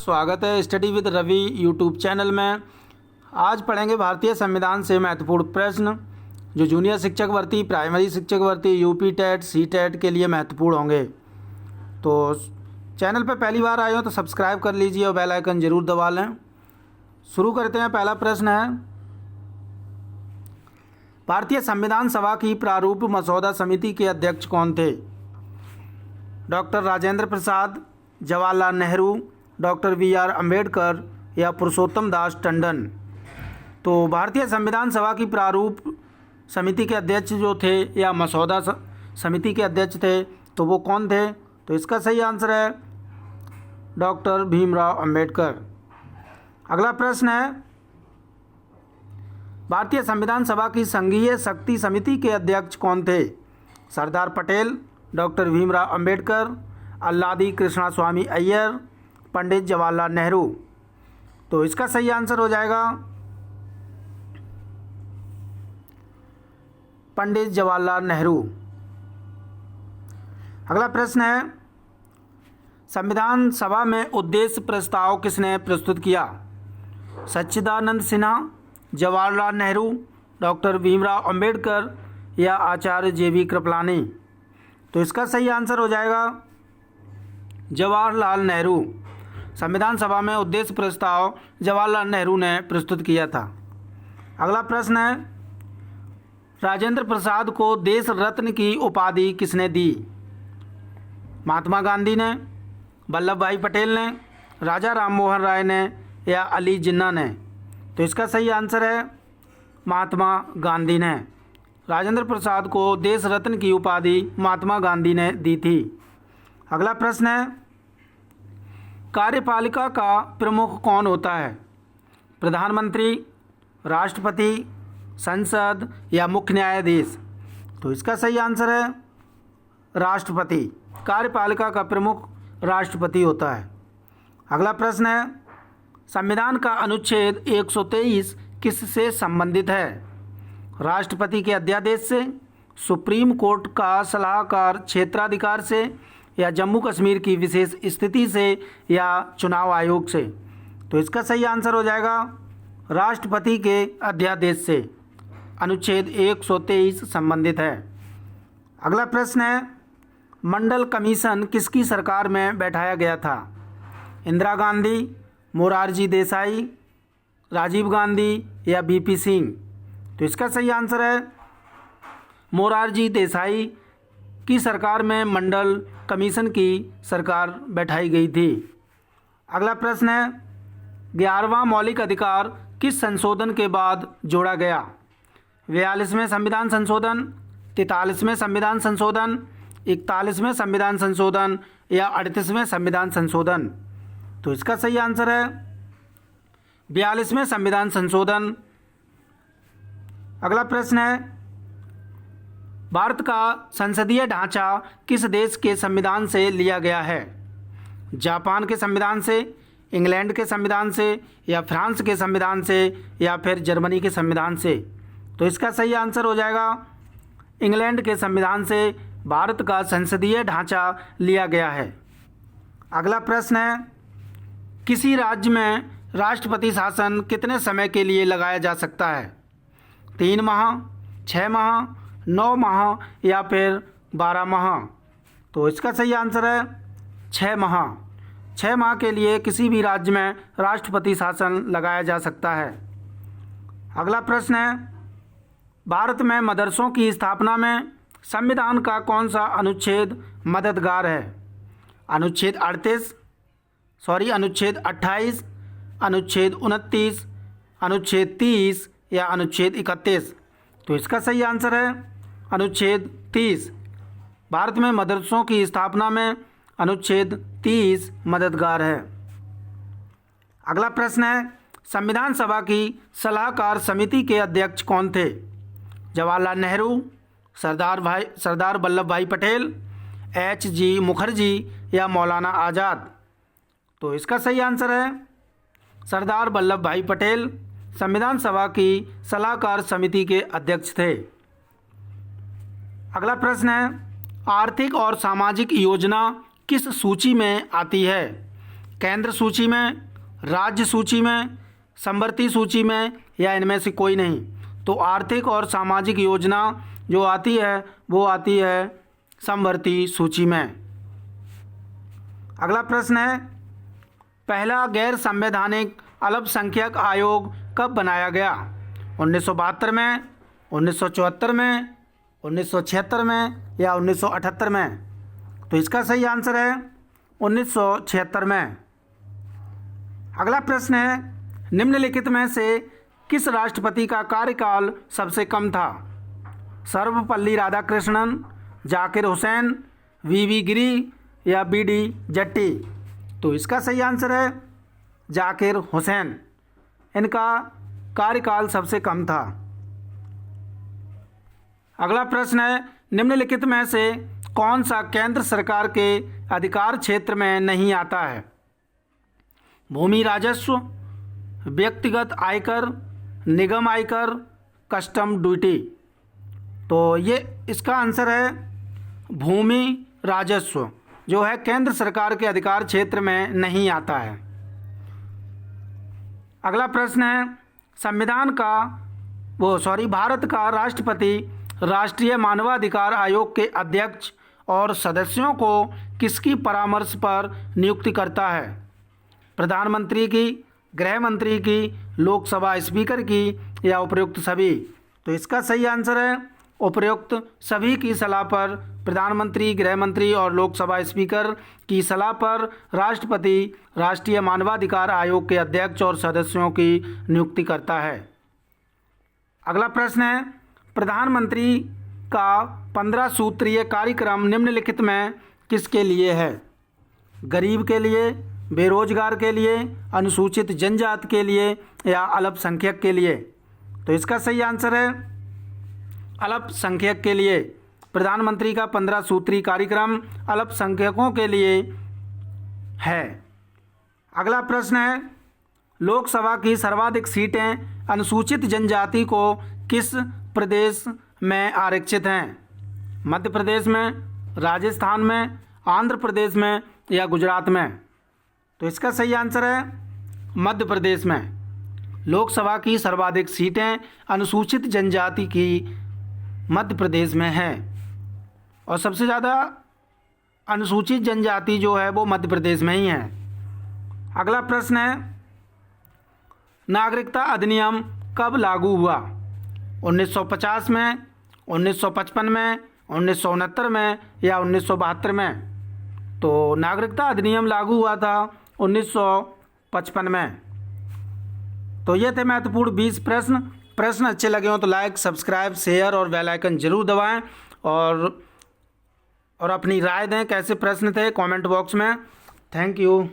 स्वागत है study with Ravi YouTube channel में। आज पढ़ेंगे भारतीय संविधान से महत्वपूर्ण प्रश्न जो जूनियर शिक्षक भर्ती, प्राइमरी शिक्षक भर्ती, यूपी टेट, सी टेट के लिए महत्वपूर्ण होंगे। तो चैनल पर पहली बार आए हो तो सब्सक्राइब कर लीजिए और बेल आइकन ज़रूर दबा लें। शुरू करते हैं। पहला प्रश्न है, भारतीय संविधान सभा की प्रारूप मसौदा समिति के अध्यक्ष कौन थे? Doctor Rajendra Prasad, Jawaharlal Nehru, doctor VR. Ambedkar या पुरुषोत्तम दास टंडन। तो भारतीय संविधान सभा की प्रारूप समिति के अध्यक्ष जो थे या मसौदा समिति के अध्यक्ष थे तो वो कौन थे? तो इसका सही आंसर है डॉक्टर भीमराव अम्बेडकर। अगला प्रश्न है, भारतीय संविधान सभा की संघीय शक्ति समिति के अध्यक्ष कौन थे? सरदार पटेल, डॉक्टर भीमराव अम्बेडकर, अल्लादी कृष्णा स्वामी अय्यर, पंडित जवाहरलाल नेहरू। तो इसका सही आंसर हो जाएगा पंडित जवाहरलाल नेहरू। अगला प्रश्न है, संविधान सभा में उद्देश्य प्रस्ताव किसने प्रस्तुत किया? सच्चिदानंद सिन्हा, जवाहरलाल नेहरू, डॉक्टर भीमराव अम्बेडकर या आचार्य जे.बी. कृपलानी। तो इसका सही आंसर हो जाएगा जवाहरलाल नेहरू। संविधान सभा में उद्देश्य प्रस्ताव जवाहरलाल नेहरू ने प्रस्तुत किया था। अगला प्रश्न है, राजेंद्र प्रसाद को देश रत्न की उपाधि किसने दी? महात्मा गांधी ने, वल्लभ भाई पटेल ने, राजा राममोहन राय ने या अली जिन्ना ने। तो इसका सही आंसर है महात्मा गांधी ने। राजेंद्र प्रसाद को देश रत्न की उपाधि महात्मा गांधी ने दी थी। अगला प्रश्न है, कार्यपालिका का प्रमुख कौन होता है? प्रधानमंत्री, राष्ट्रपति, संसद या मुख्य न्यायाधीश। तो इसका सही आंसर है राष्ट्रपति। कार्यपालिका का प्रमुख राष्ट्रपति होता है। अगला प्रश्न है, संविधान का अनुच्छेद 123 किससे संबंधित है? राष्ट्रपति के अध्यादेश से, सुप्रीम कोर्ट का सलाहकार क्षेत्राधिकार से या जम्मू कश्मीर की विशेष स्थिति से या चुनाव आयोग से। तो इसका सही आंसर हो जाएगा राष्ट्रपति के अध्यादेश से। अनुच्छेद 123 संबंधित है। अगला प्रश्न है, मंडल कमीशन किसकी सरकार में बैठाया गया था? इंदिरा गांधी, मोरारजी देसाई, राजीव गांधी या वी.पी. सिंह। तो इसका सही आंसर है मोरारजी देसाई की सरकार में मंडल कमीशन की सरकार बैठाई गई थी। अगला प्रश्न है, 11वां मौलिक अधिकार किस संशोधन के बाद जोड़ा गया? 42वें संविधान संशोधन, 43वें संविधान संशोधन, 41वें संविधान संशोधन या 38वें संविधान संशोधन। तो इसका सही आंसर है 42वें संविधान संशोधन। अगला प्रश्न है, भारत का संसदीय ढांचा किस देश के संविधान से लिया गया है? जापान के संविधान से, इंग्लैंड के संविधान से या फ्रांस के संविधान से या फिर जर्मनी के संविधान से। तो इसका सही आंसर हो जाएगा इंग्लैंड के संविधान से भारत का संसदीय ढांचा लिया गया है। अगला प्रश्न है, किसी राज्य में राष्ट्रपति शासन कितने समय के लिए लगाया जा सकता है? 3 माह, 6 माह, 9 माह या फिर 12 माह। तो इसका सही आंसर है 6 माह। 6 माह के लिए किसी भी राज्य में राष्ट्रपति शासन लगाया जा सकता है। अगला प्रश्न है, भारत में मदरसों की स्थापना में संविधान का कौन सा अनुच्छेद मददगार है? अनुच्छेद 28, अनुच्छेद 29, अनुच्छेद 30 या अनुच्छेद 31। तो इसका सही आंसर है अनुच्छेद 30। भारत में मदरसों की स्थापना में अनुच्छेद 30 मददगार है। अगला प्रश्न है, संविधान सभा की सलाहकार समिति के अध्यक्ष कौन थे? जवाहरलाल नेहरू, सरदार वल्लभ भाई पटेल, H.G. मुखर्जी या मौलाना आज़ाद। तो इसका सही आंसर है सरदार वल्लभ भाई पटेल संविधान सभा की सलाहकार समिति के अध्यक्ष थे। अगला प्रश्न है, आर्थिक और सामाजिक योजना किस सूची में आती है? केंद्र सूची में, राज्य सूची में, समवर्ती सूची में या इनमें से कोई नहीं। तो आर्थिक और सामाजिक योजना जो आती है वो आती है समवर्ती सूची में। अगला प्रश्न है, पहला गैर संवैधानिक अल्पसंख्यक आयोग कब बनाया गया? 1972 में, 1974 में, 1976 में या 1978 में? तो इसका सही आंसर है 1976 में। अगला प्रश्न है, निम्नलिखित में से किस राष्ट्रपति का कार्यकाल सबसे कम था? सर्वपल्ली राधाकृष्णन, जाकिर हुसैन, वीवी गिरी या बीडी जट्टी? तो इसका सही आंसर है जाकिर हुसैन। इनका कार्यकाल सबसे कम था। अगला प्रश्न है, निम्नलिखित में से कौन सा केंद्र सरकार के अधिकार क्षेत्र में नहीं आता है? भूमि राजस्व, व्यक्तिगत आयकर, निगम आयकर, कस्टम ड्यूटी? तो ये इसका आंसर है भूमि राजस्व, जो है केंद्र सरकार के अधिकार क्षेत्र में नहीं आता है। अगला प्रश्न है, संविधान का भारत का राष्ट्रपति राष्ट्रीय मानवाधिकार आयोग के अध्यक्ष और सदस्यों को किसकी परामर्श पर नियुक्ति करता है? प्रधानमंत्री की, गृह मंत्री की, लोकसभा स्पीकर की या उपयुक्त सभी? तो इसका सही आंसर है उपयुक्त सभी की सलाह पर, प्रधानमंत्री, गृह मंत्री और लोकसभा स्पीकर की सलाह पर राष्ट्रपति राष्ट्रीय मानवाधिकार आयोग के अध्यक्ष और सदस्यों की नियुक्ति करता है। अगला प्रश्न है, प्रधानमंत्री का 15 सूत्रीय कार्यक्रम निम्नलिखित में किसके लिए है? गरीब के लिए, बेरोजगार के लिए, अनुसूचित जनजाति के लिए या अल्पसंख्यक के लिए? तो इसका सही आंसर है अल्पसंख्यक के लिए। प्रधानमंत्री का 15 सूत्री कार्यक्रम अल्पसंख्यकों के लिए है। अगला प्रश्न है, लोकसभा की सर्वाधिक सीटें अनुसूचित जनजाति को किस प्रदेश में आरक्षित हैं? मध्य प्रदेश में, राजस्थान में, आंध्र प्रदेश में या गुजरात में? तो इसका सही आंसर है मध्य प्रदेश में। लोकसभा की सर्वाधिक सीटें अनुसूचित जनजाति की मध्य प्रदेश में हैं और सबसे ज़्यादा अनुसूचित जनजाति जो है वो मध्य प्रदेश में ही है। अगला प्रश्न है, नागरिकता अधिनियम कब लागू हुआ? 1950 में, 1955 में, 1969 में या 1972 में? तो नागरिकता अधिनियम लागू हुआ था 1955 में। तो ये थे महत्वपूर्ण 20 प्रश्न अच्छे लगे हो तो लाइक, सब्सक्राइब, शेयर और बेल आइकन जरूर दबाएं और अपनी राय दें कैसे प्रश्न थे कमेंट बॉक्स में। Thank you.